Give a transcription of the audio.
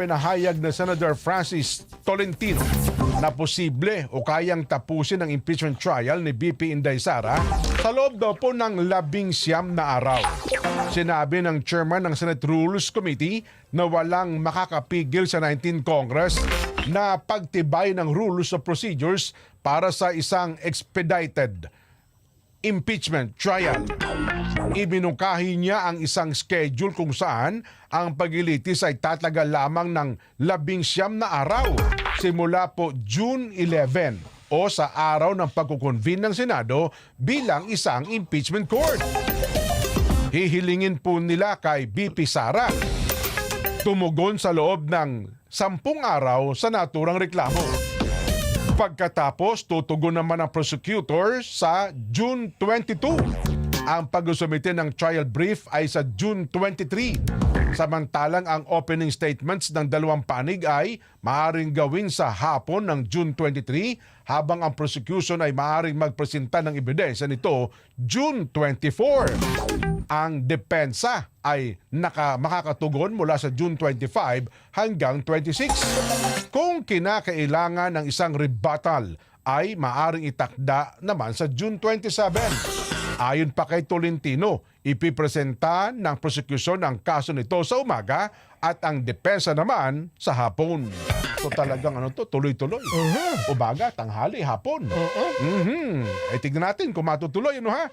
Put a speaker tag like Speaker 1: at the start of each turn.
Speaker 1: pinahayag na Senator Francis Tolentino na posible o kayang tapusin ang impeachment trial ni VP Inday Sara sa loob daw po ng 19 na araw. Sinabi ng chairman ng Senate Rules Committee na walang makakapigil sa 19th Congress na pagtibay ng rules of procedures para sa isang expedited impeachment trial. Ibinungkahi niya ang isang schedule kung saan ang paglilitis ay tatagal lamang ng 19 na araw simula po June 11 o sa araw ng pagkukonvene ng Senado bilang isang impeachment court. Hihilingin po nila kay VP Sara tumugon sa loob ng 10 araw sa naturang reklamo. Pagkatapos, tutugon naman ang prosecutor sa June 22. Ang pag-usumite ng trial brief ay sa June 23. Samantalang ang opening statements ng dalawang panig ay maaaring gawin sa hapon ng June 23 habang ang prosecution ay maaaring magpresenta ng ebidensya nito June 24. Ang depensa ay makakatugon mula sa June 25 hanggang 26. Kung kinakailangan ng isang rebuttal ay maaaring itakda naman sa June 27. Ayon pa kay Tolentino, ipipresenta ng prosecution ang kaso nito sa umaga at ang depensa naman sa hapon. So talagang tuloy-tuloy. Umaga, tanghali, hapon. Tignan natin kung matutuloy, ha?